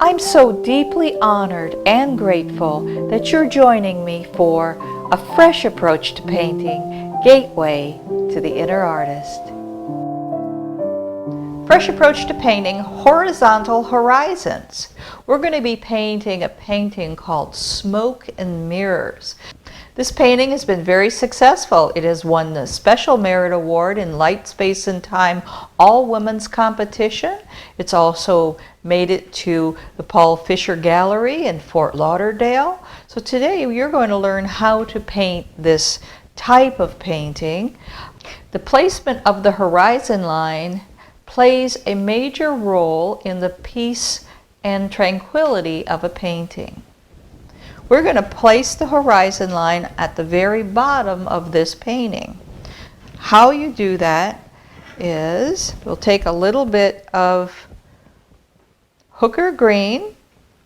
I'm so deeply honored and grateful that you're joining me for a fresh approach to painting, Gateway to the Inner Artist. Fresh approach to painting horizontal horizons. We're going to be painting a painting called Smoke and Mirrors. This painting has been very successful. It has won the Special Merit Award in Light, Space, and Time All Women's Competition. It's also made it to the Paul Fisher Gallery in Fort Lauderdale. So today you're going to learn how to paint this type of painting. The placement of the horizon line plays a major role in the peace and tranquility of a painting. We're going to place the horizon line at the very bottom of this painting. How you do that is we'll take a little bit of Hooker green,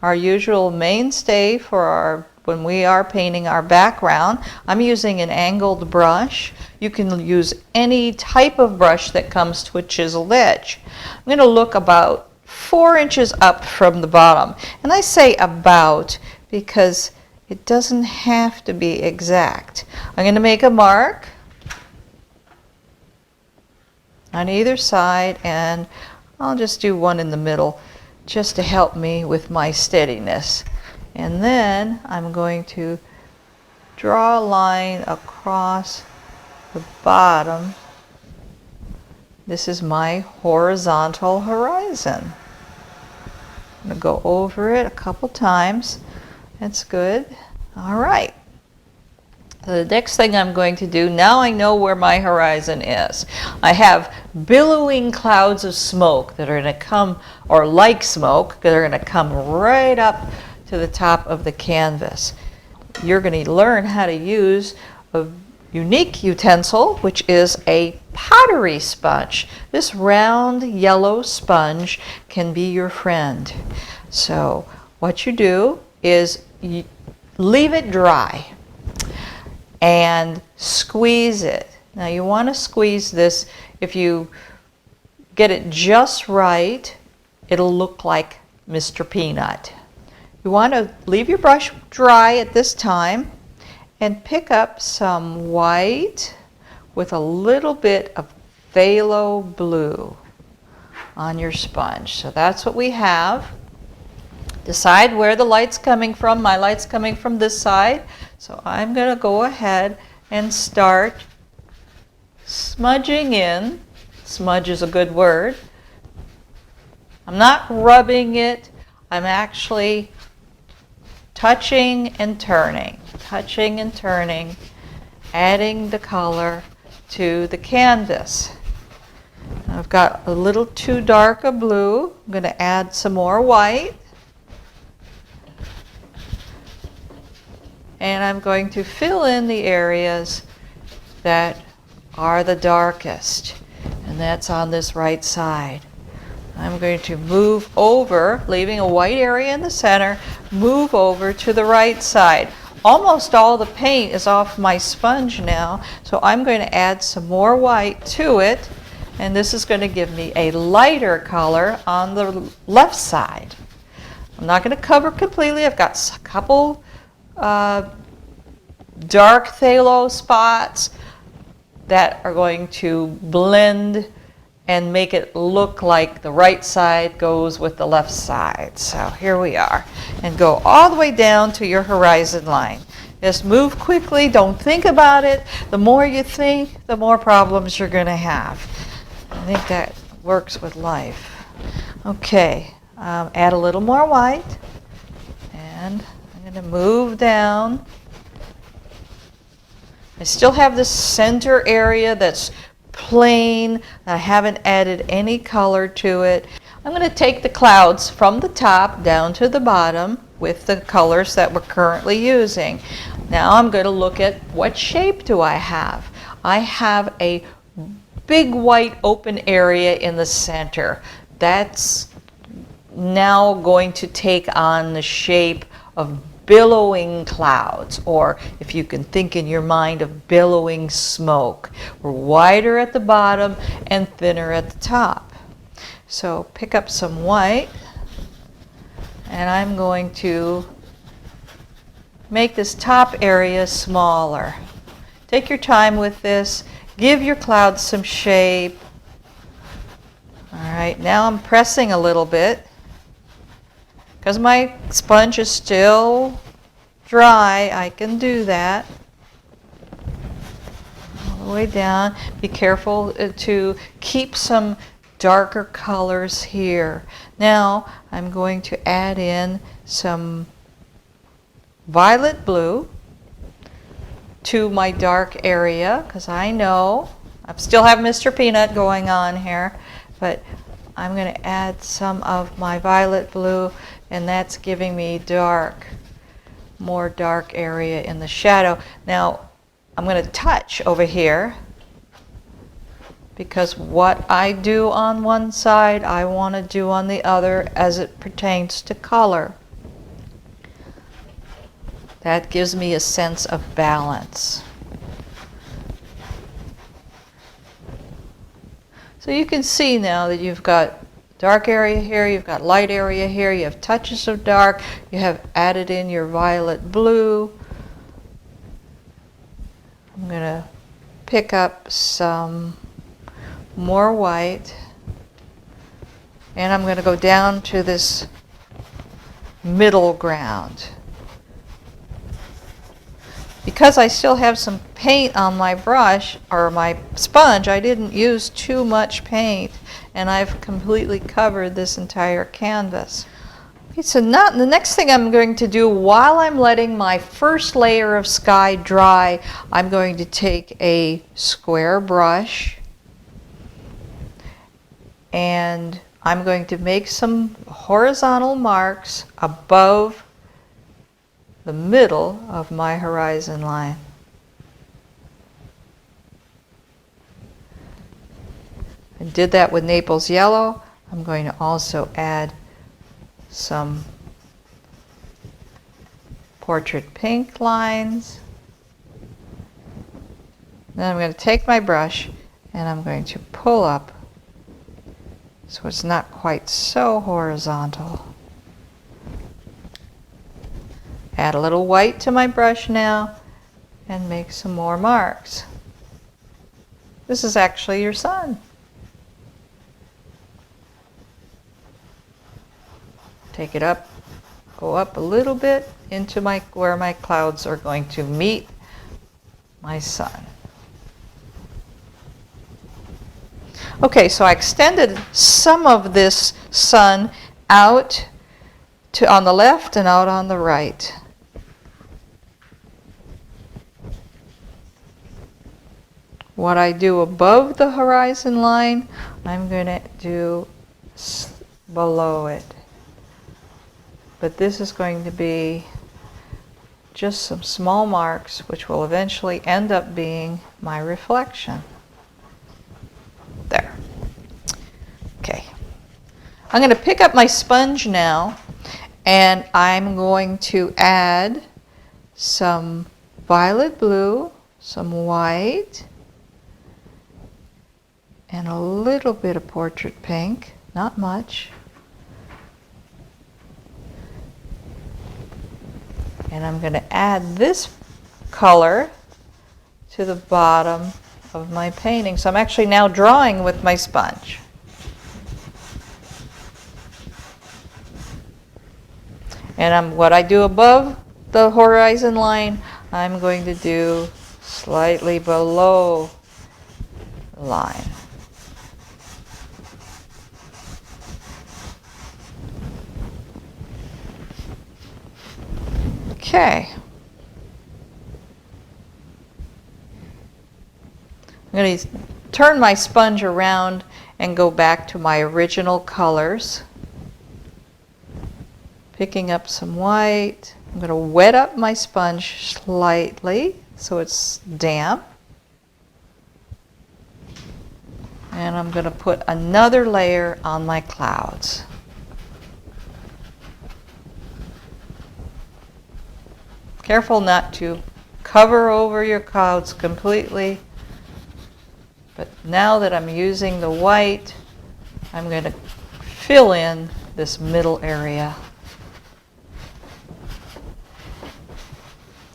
our usual mainstay for when we are painting our background. I'm using an angled brush. You can use any type of brush that comes to a chiseled edge. I'm going to look about 4 inches up from the bottom. And I say about because it doesn't have to be exact. I'm going to make a mark on either side, and I'll just do one in the middle just to help me with my steadiness. And then I'm going to draw a line across the bottom. This is my horizontal horizon. I'm going to go over it a couple times. That's good. All right. So the next thing I'm going to do, now I know where my horizon is. I have billowing clouds of smoke that are going to come, or like smoke, that are going to come right up to the top of the canvas. You're going to learn how to use a unique utensil, which is a pottery sponge. This round yellow sponge can be your friend. So what you do is you leave it dry and squeeze it. Now you want to squeeze this. If you get it just right, it'll look like Mr. Peanut. You want to leave your brush dry at this time and pick up some white with a little bit of phthalo blue on your sponge. So that's what we have. Decide where the light's coming from. My light's coming from this side. So I'm going to go ahead and start smudging in. Smudge is a good word. I'm not rubbing it. I'm actually touching and turning, adding the color to the canvas. I've got a little too dark a blue. I'm going to add some more white. And I'm going to fill in the areas that are the darkest. And that's on this right side. I'm going to move over, leaving a white area in the center, move over to the right side. Almost all the paint is off my sponge now, so I'm going to add some more white to it. And this is going to give me a lighter color on the left side. I'm not going to cover completely. I've got a couple dark phthalo spots that are going to blend and make it look like the right side goes with the left side. So here we are. And go all the way down to your horizon line. Just move quickly, don't think about it. The more you think, the more problems you're going to have. I think that works with life. Okay, add a little more white. And I'm going to move down. I still have this center area that's plain. I haven't added any color to it. I'm going to take the clouds from the top down to the bottom with the colors that we're currently using. Now I'm going to look at what shape do I have. I have a big white open area in the center. That's now going to take on the shape of billowing clouds, or if you can think in your mind of billowing smoke. We're wider at the bottom and thinner at the top. So pick up some white and I'm going to make this top area smaller. Take your time with this. Give your clouds some shape. All right, now I'm pressing a little bit because my sponge is still dry. I can do that. All the way down. Be careful to keep some darker colors here. Now I'm going to add in some violet blue to my dark area because I know I still have Mr. Peanut going on here, but I'm going to add some of my violet blue, and that's giving me more dark area in the shadow. Now I'm going to touch over here because what I do on one side I want to do on the other as it pertains to color. That gives me a sense of balance. So you can see now that you've got dark area here, you've got light area here, you have touches of dark, you have added in your violet blue. I'm going to pick up some more white, and I'm going to go down to this middle ground. Because I still have some paint on my brush or my sponge, I didn't use too much paint, and I've completely covered this entire canvas. Okay, so now the next thing I'm going to do while I'm letting my first layer of sky dry, I'm going to take a square brush and I'm going to make some horizontal marks above the middle of my horizon line. I did that with Naples yellow. I'm going to also add some portrait pink lines. Then I'm going to take my brush and I'm going to pull up so it's not quite so horizontal. Add a little white to my brush now and make some more marks. This is actually your sun. Take it up, go up a little bit into where my clouds are going to meet my sun. Okay, so I extended some of this sun out on the left and out on the right. What I do above the horizon line, I'm going to do below it. But this is going to be just some small marks which will eventually end up being my reflection. There. Okay. I'm going to pick up my sponge now and I'm going to add some violet blue, some white, and a little bit of portrait pink, not much. And I'm going to add this color to the bottom of my painting. So I'm actually now drawing with my sponge. And what I do above the horizon line, I'm going to do slightly below the line. Okay. I'm going to turn my sponge around and go back to my original colors. Picking up some white. I'm going to wet up my sponge slightly so it's damp. And I'm going to put another layer on my clouds. Careful not to cover over your clouds completely. But now that I'm using the white, I'm going to fill in this middle area.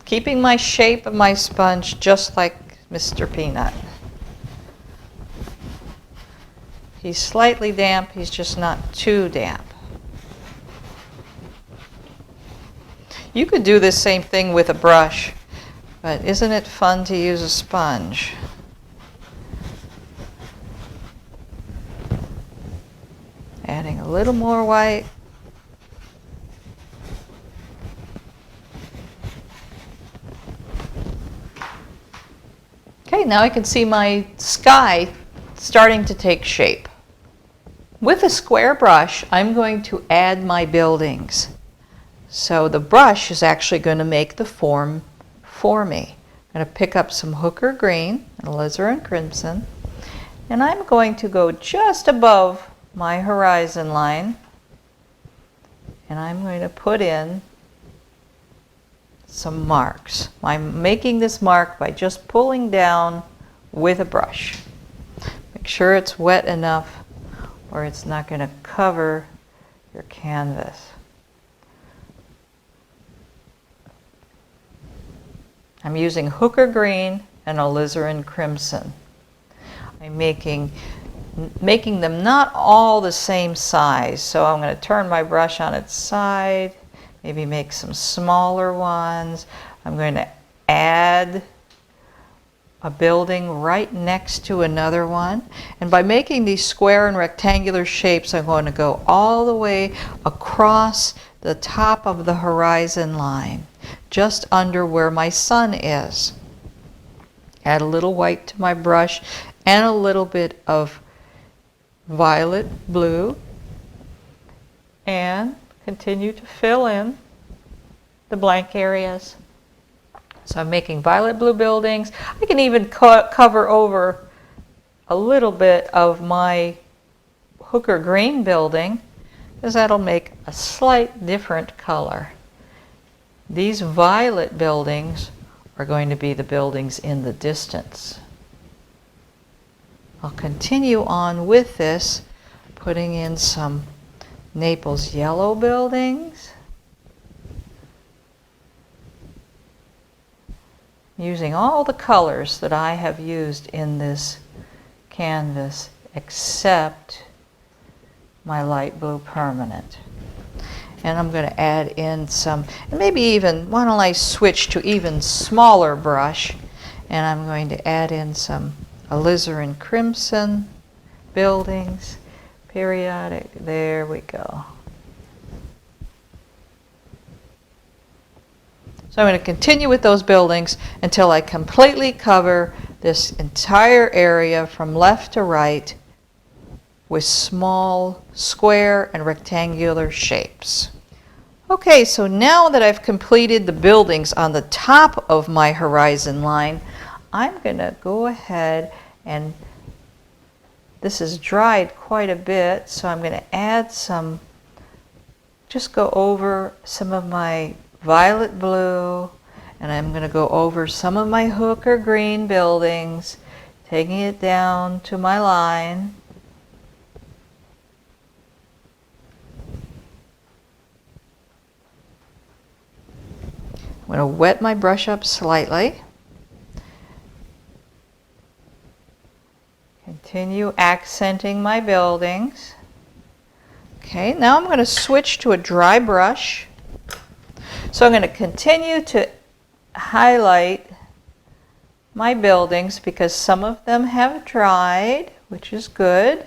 keeping my shape of my sponge just like Mr. Peanut. He's slightly damp, he's just not too damp. You could do this same thing with a brush, but isn't it fun to use a sponge? Adding a little more white. Okay, now I can see my sky starting to take shape. With a square brush, I'm going to add my buildings. So the brush is actually going to make the form for me. I'm going to pick up some hooker green, alizarin crimson, and I'm going to go just above my horizon line, and I'm going to put in some marks. I'm making this mark by just pulling down with a brush. Make sure it's wet enough or it's not going to cover your canvas. I'm using hooker green and alizarin crimson. I'm making them not all the same size, so I'm going to turn my brush on its side, maybe make some smaller ones. I'm going to add a building right next to another one, and by making these square and rectangular shapes, I'm going to go all the way across the top of the horizon line, just under where my sun is. Add a little white to my brush and a little bit of violet blue, and continue to fill in the blank areas. So I'm making violet blue buildings. I can even cover over a little bit of my hooker green building, because that'll make a slight different color. These violet buildings are going to be the buildings in the distance. I'll continue on with this, putting in some Naples yellow buildings, using all the colors that I have used in this canvas except my light blue permanent. And I'm going to add in some, and maybe even, why don't I switch to even smaller brush, and I'm going to add in some alizarin crimson buildings, periodic, there we go. So I'm going to continue with those buildings until I completely cover this entire area from left to right with small square and rectangular shapes. Okay, so now that I've completed the buildings on the top of my horizon line, I'm going to go ahead and this is dried quite a bit, so I'm going to add some, just go over some of my violet blue, and I'm going to go over some of my hooker green buildings, taking it down to my line. I'm going to wet my brush up slightly. Continue accenting my buildings. Okay, now I'm going to switch to a dry brush. So I'm going to continue to highlight my buildings because some of them have dried, which is good.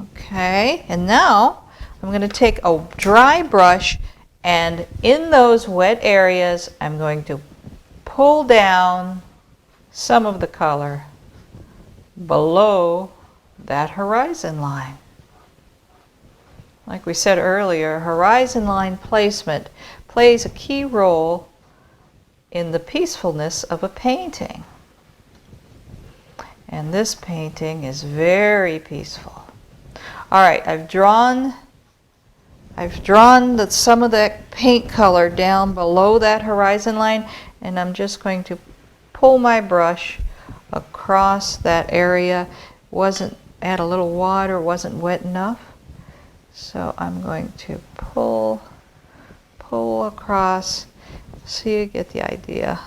Okay, and now I'm going to take a dry brush, and in those wet areas I'm going to pull down some of the color below that horizon line. Like we said earlier, horizon line placement plays a key role in the peacefulness of a painting. And this painting is very peaceful. All right, I've drawn some of that paint color down below that horizon line, and I'm just going to pull my brush across that area. Add a little water, wasn't wet enough. So I'm going to pull across so you get the idea.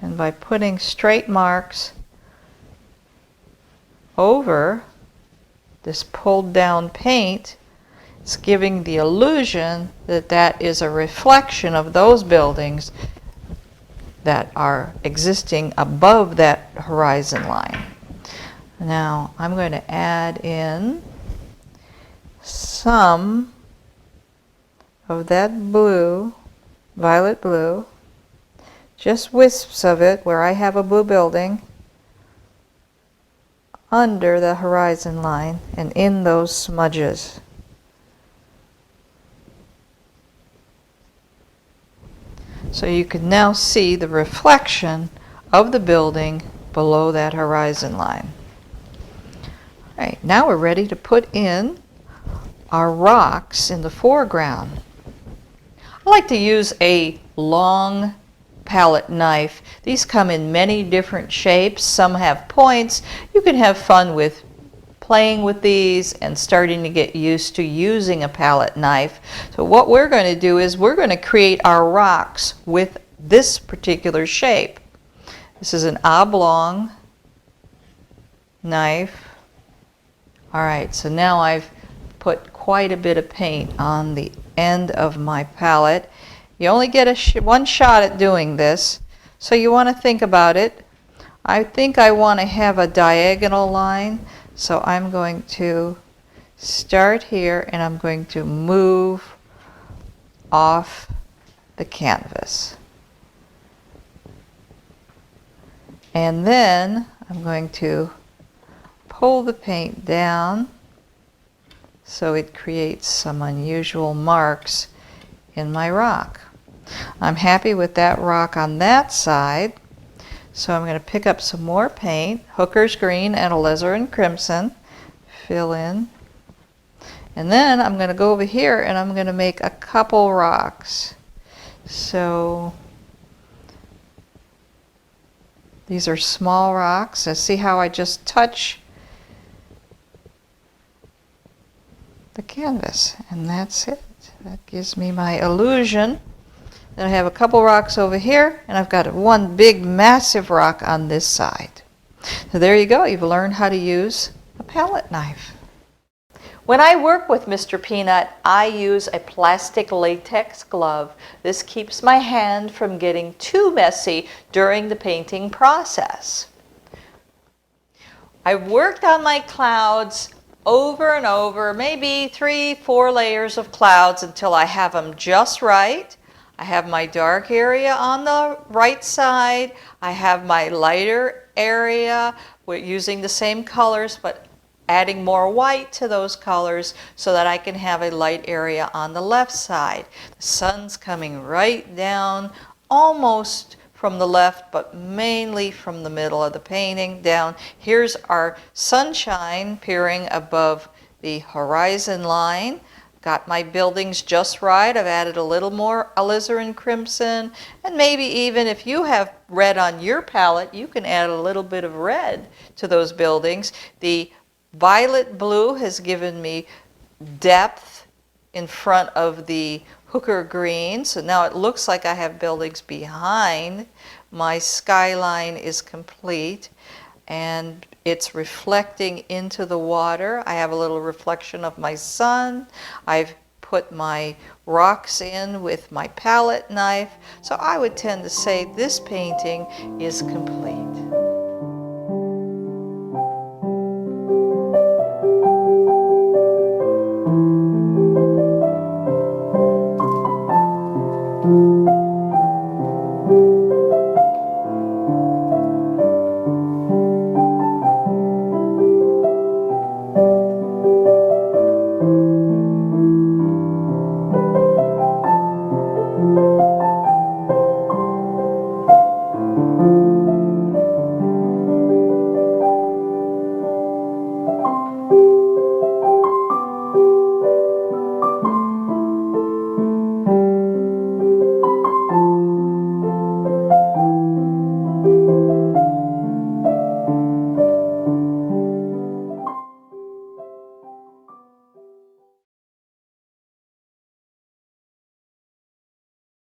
And by putting straight marks over this pulled down paint, it's giving the illusion that that is a reflection of those buildings that are existing above that horizon line. Now I'm going to add in some of that blue, violet blue, just wisps of it where I have a blue building, under the horizon line and in those smudges. So you can now see the reflection of the building below that horizon line. All right, now we're ready to put in our rocks in the foreground. I like to use a long palette knife. These come in many different shapes. Some have points. You can have fun with playing with these and starting to get used to using a palette knife. So what we're going to do is we're going to create our rocks with this particular shape. This is an oblong knife. All right, so now I've put quite a bit of paint on the end of my palette. You only get one shot at doing this, so you want to think about it. I think I want to have a diagonal line, so I'm going to start here and I'm going to move off the canvas. And then I'm going to pull the paint down so it creates some unusual marks in my rock. I'm happy with that rock on that side, so I'm going to pick up some more paint, Hooker's Green and Alizarin Crimson, fill in, and then I'm going to go over here and I'm going to make a couple rocks. So these are small rocks. Now see how I just touch the canvas, and that's it. That gives me my illusion. Then I have a couple rocks over here, and I've got one big massive rock on this side. So there you go. You've learned how to use a palette knife. When I work with Mr. Peanut, I use a plastic latex glove. This keeps my hand from getting too messy during the painting process. I've worked on my clouds over and over, maybe 3-4 layers of clouds until I have them just right. I have my dark area on the right side. I have my lighter area. We're using the same colors, but adding more white to those colors so that I can have a light area on the left side. The sun's coming right down, almost from the left, but mainly from the middle of the painting down. Here's our sunshine peering above the horizon line. Got my buildings just right. I've added a little more alizarin crimson, and maybe even if you have red on your palette, you can add a little bit of red to those buildings. The violet blue has given me depth in front of the Hooker green, so now it looks like I have buildings behind. My skyline is complete, and it's reflecting into the water. I have a little reflection of my sun. I've put my rocks in with my palette knife, so I would tend to say this painting is complete.